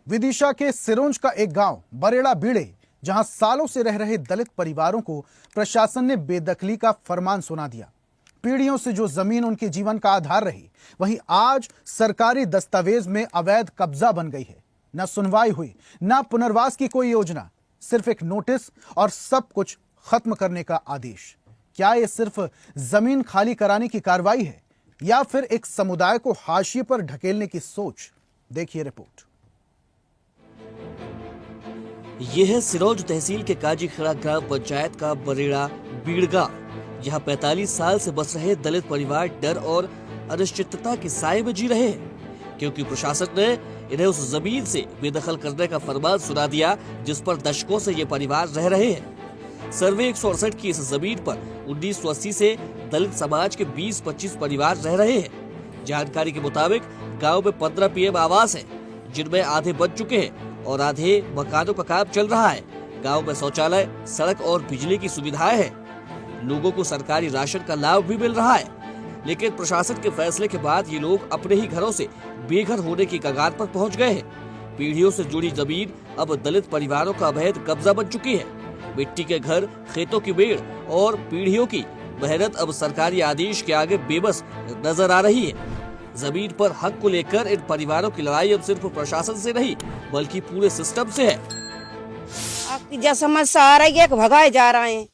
विदिशा के सिरोंज का एक गांव बरेड़ा बीड़े, जहां सालों से रह रहे दलित परिवारों को प्रशासन ने बेदखली का फरमान सुना दिया। पीढ़ियों से जो जमीन उनके जीवन का आधार रही, वहीं आज सरकारी दस्तावेज में अवैध कब्जा बन गई है। न सुनवाई हुई, न पुनर्वास की कोई योजना, सिर्फ एक नोटिस और सब कुछ खत्म करने का आदेश। क्या यह सिर्फ जमीन खाली कराने की कार्रवाई है या फिर एक समुदाय को हाशिए पर ढकेलने की सोच? देखिए रिपोर्ट। यह है सिरोंज तहसील के काजीखेड़ा ग्राम पंचायत का बरेड़ा बीड़गा। यहाँ 45 साल से बस रहे दलित परिवार डर और अनिश्चितता के साए में जी रहे हैं, क्योंकि प्रशासन ने इन्हें उस जमीन से बेदखल करने का फरमान सुना दिया जिस पर दशकों से ये परिवार रह रहे हैं। सर्वे 168 की इस जमीन पर 1980 से दलित समाज के 20-25 परिवार रह रहे हैं। जानकारी के मुताबिक गांव में 15 पीएम आवास है, जिनमें आधे बन चुके हैं और आधे मकानों का काम चल रहा है। गांव में शौचालय, सड़क और बिजली की सुविधाएं हैं। लोगों को सरकारी राशन का लाभ भी मिल रहा है, लेकिन प्रशासन के फैसले के बाद ये लोग अपने ही घरों से बेघर होने की कगार पर पहुंच गए हैं। पीढ़ियों से जुड़ी जमीन अब दलित परिवारों का अवैध कब्जा बन चुकी है। मिट्टी के घर, खेतों की बेड़ और पीढ़ियों की मेहनत अब सरकारी आदेश के आगे बेबस नजर आ रही है। जमीन पर हक को लेकर इन परिवारों की लड़ाई अब सिर्फ प्रशासन से नहीं, बल्कि पूरे सिस्टम से है। आपकी जो समस्या आ रही है कि भगाए जा रहे हैं।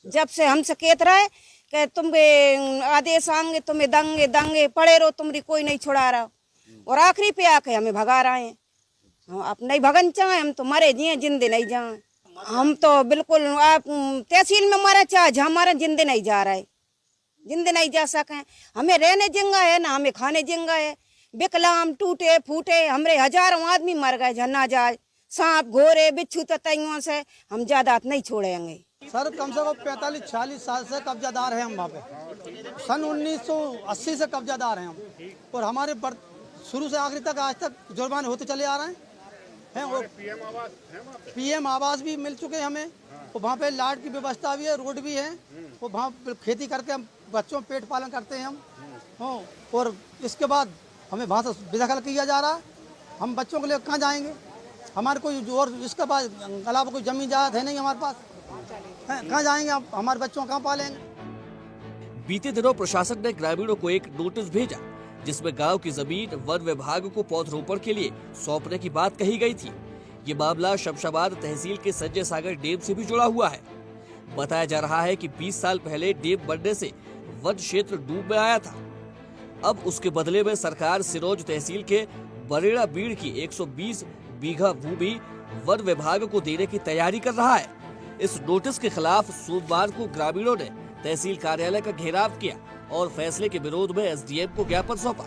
जब से हम सकेत रहे कि तुम आदेश आएंगे, तुम्हें दंगे दंगे पड़े रहो, तुम्हारी कोई नहीं छुड़ा रहा, और आखिरी पे आके हमें भगा रहे हैं। हम आप नहीं भगन चाहे, हम तो मरे जिए, जिंदे नहीं जाए। हम तो बिल्कुल आप तहसील में मरे चाहे हमारे जिंदे नहीं जा रहे, जिंदे नहीं जा सके। हमें रहने जिंगा है ना हमें खाने जिंगा है। विकलांग टूटे फूटे हमरे हजारों आदमी मर गए, झन्ना जाए सांप घोरे बिच्छू ततैयों से हम ज्यादा नहीं छोड़ेंगे। सर कम से कम 45-46 साल से कब्जादार हैं हम वहाँ पे। सन 1980 से कब्जादार हैं हम, और हमारे शुरू से आखिरी तक आज तक जुर्माने होते चले आ रहे हैं। वो पीएम आवास भी मिल चुके हैं हमें, और वहाँ पे लाइट की व्यवस्था भी है, रोड भी है, वो वहाँ खेती करके हम बच्चों पेट पालन करते हैं हम। और इसके बाद हमें वहाँ से बेदखल किया जा रहा है। हम बच्चों के लिए कहाँ जाएंगे? हमारे कोई और इसके बाद अलावा कोई जमीन जायदाद है नहीं हमारे पास, कहाँ जाएंगे? आप हमारे बच्चों कहाँ पालेंगे? बीते दिनों प्रशासन ने ग्रामीणों को एक नोटिस भेजा, जिसमें गांव की जमीन वन विभाग को पौधरोपण के लिए सौंपने की बात कही गई थी। ये मामला शमशाबाद तहसील के संजय सागर डैम से भी जुड़ा हुआ है। बताया जा रहा है कि 20 साल पहले डैम बनने से वन क्षेत्र डूब में आया था। अब उसके बदले में सरकार सिरोंज तहसील के बरेड़ा बीड़ की 120 बीघा भूमि वन विभाग को देने की तैयारी कर रहा है। इस नोटिस के खिलाफ सोमवार को ग्रामीणों ने तहसील कार्यालय का घेराव किया और फैसले के विरोध में एसडीएम को ज्ञापन सौंपा।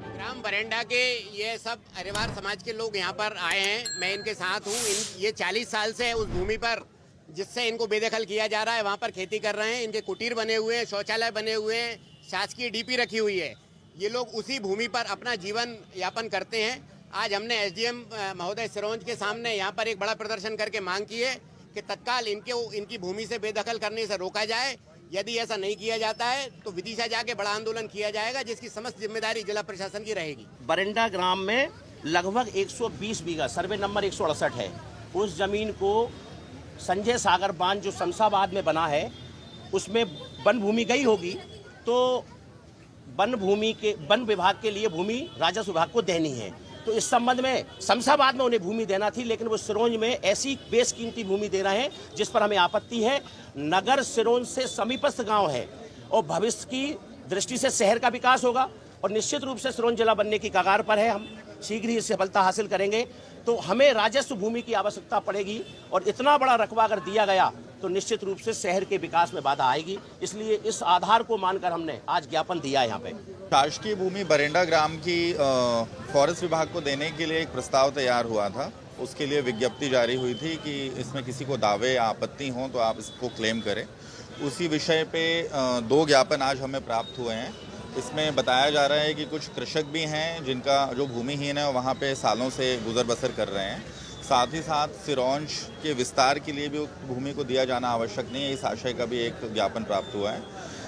ग्राम बरेंडा के ये सब अरिवार समाज के लोग यहाँ पर आए हैं, मैं इनके साथ हूँ। ये 40 साल से उस भूमि पर जिससे इनको बेदखल किया जा रहा है वहाँ पर खेती कर रहे हैं। इनके कुटीर बने हुए हैं, शौचालय बने हुए हैं, शासकीय डीपी रखी हुई है। ये लोग उसी भूमि पर अपना जीवन यापन करते हैं। आज हमने एसडीएम महोदय सिरोंज के सामने यहाँ पर एक बड़ा प्रदर्शन करके मांग की है कि तत्काल इनकी भूमि से बेदखल करने से रोका जाए। यदि ऐसा नहीं किया जाता है तो विदिशा जाके बड़ा आंदोलन किया जाएगा, जिसकी समस्त जिम्मेदारी जिला प्रशासन की रहेगी। बरेंडा ग्राम में लगभग 120 बीघा सर्वे नंबर 168 है। उस जमीन को संजय सागर बांध जो शमशाबाद में बना है उसमें वन भूमि गई होगी, तो वन विभाग के लिए भूमि राजस्व विभाग को देनी है। तो इस संबंध में शमशाबाद में उन्हें भूमि देना थी, लेकिन वो सिरोंज में ऐसी बेशकीमती भूमि दे रहे हैं जिस पर हमें आपत्ति है। नगर सिरोंज से समीपस्थ गांव है और भविष्य की दृष्टि से शहर का विकास होगा, और निश्चित रूप से सिरोंज जिला बनने की कगार पर है। हम शीघ्र ही सफलता हासिल करेंगे, तो हमें राजस्व भूमि की आवश्यकता पड़ेगी, और इतना बड़ा रकबा अगर दिया गया तो निश्चित रूप से शहर के विकास में बाधा आएगी। इसलिए इस आधार को मानकर हमने आज ज्ञापन दिया है। यहाँ पे शासकीय भूमि बरेंडा ग्राम की फॉरेस्ट विभाग को देने के लिए एक प्रस्ताव तैयार हुआ था। उसके लिए विज्ञप्ति जारी हुई थी कि इसमें किसी को दावे या आपत्ति हो तो आप इसको क्लेम करें। उसी विषय पे 2 ज्ञापन आज हमें प्राप्त हुए हैं। इसमें बताया जा रहा है कि कुछ कृषक भी हैं जिनका जो भूमिहीन है वहाँ पे सालों से गुजर बसर कर रहे हैं। साथ ही साथ सिरोंज के विस्तार के लिए भी भूमि को दिया जाना आवश्यक नहीं है, इस आशय का भी एक ज्ञापन प्राप्त हुआ है।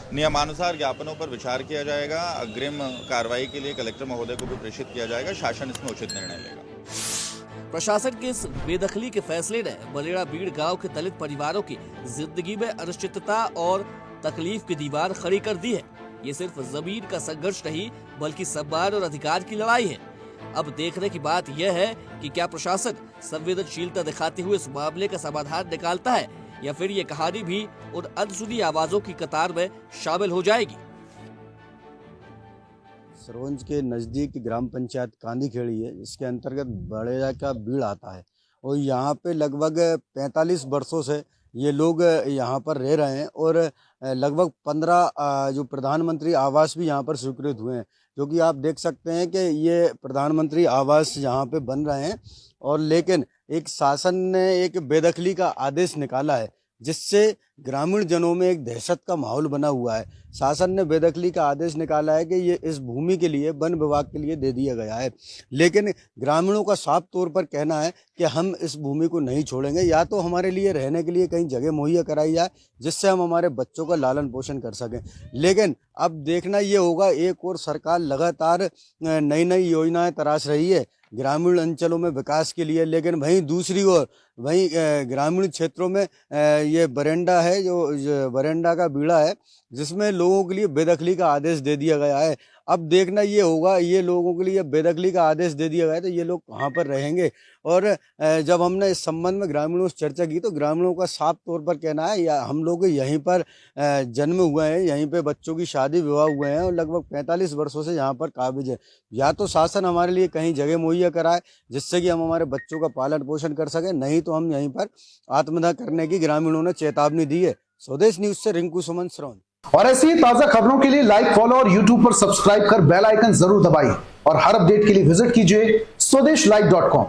नियमानुसार ज्ञापनों पर विचार किया जाएगा। अग्रिम कार्रवाई के लिए कलेक्टर महोदय को भी प्रेषित किया जाएगा। शासन इसमें उचित निर्णय लेगा। प्रशासन के इस बेदखली के फैसले ने बरेड़ा बीड़ गांव के दलित परिवारों की जिंदगी में अनिश्चितता और तकलीफ की दीवार खड़ी कर दी है। ये सिर्फ जमीन का संघर्ष नहीं बल्कि सम्मान और अधिकार की लड़ाई है। अब देखने की बात यह है कि क्या प्रशासन संवेदनशीलता दिखाते हुए इस मामले का समाधान निकालता है या फिर ये कहानी भी उन अनसुनी आवाजों की कतार में शामिल हो जाएगी। सरवंज के नज़दीक ग्राम पंचायत कांदी खेड़ी है, इसके अंतर्गत बड़ेड़ा का बीड़ आता है और यहाँ पे लगभग 45 वर्षों से ये लोग यहाँ पर रह रहे हैं और लगभग 15 जो प्रधानमंत्री आवास भी यहाँ पर स्वीकृत हुए हैं, जो कि आप देख सकते हैं कि ये प्रधानमंत्री आवास यहाँ पे बन रहे हैं। और लेकिन एक शासन ने एक बेदखली का आदेश निकाला है जिससे ग्रामीण जनों में एक दहशत का माहौल बना हुआ है। शासन ने बेदखली का आदेश निकाला है कि ये इस भूमि के लिए वन विभाग के लिए दे दिया गया है, लेकिन ग्रामीणों का साफ तौर पर कहना है कि हम इस भूमि को नहीं छोड़ेंगे। या तो हमारे लिए रहने के लिए कहीं जगह मुहैया कराई जाए जिससे हम हमारे बच्चों का लालन पोषण कर सकें। लेकिन अब देखना ये होगा, एक और सरकार लगातार नई नई योजनाएं तराश रही है ग्रामीण अंचलों में विकास के लिए, लेकिन वहीं दूसरी ओर वहीं ग्रामीण क्षेत्रों में ये बरेंडा है, जो बरेंडा का बीड़ा है, जिसमें लोगों के लिए बेदखली का आदेश दे दिया गया है। अब देखना ये होगा, ये लोगों के लिए बेदखली का आदेश दे दिया गया है तो ये लोग कहाँ पर रहेंगे। और जब हमने इस संबंध में ग्रामीणों से चर्चा की तो ग्रामीणों का साफ तौर पर कहना है, या हम लोग यहीं पर जन्म हुए हैं, यहीं पे बच्चों की शादी विवाह हुए हैं और लगभग 45 वर्षों से यहाँ पर काबिज है। या तो शासन हमारे लिए कहीं जगह मुहैया कराए जिससे कि हम हमारे बच्चों का पालन पोषण कर सकें, नहीं तो हम यहीं पर आत्मदाह करने की ग्रामीणों ने चेतावनी दी है। स्वदेश न्यूज से रिंकू सुमन, सरौंज। और ऐसी ही ताजा खबरों के लिए लाइक, फॉलो और यूट्यूब पर सब्सक्राइब कर बेल आइकन जरूर दबाइए और हर अपडेट के लिए विजिट कीजिए स्वदेशलाइव.com।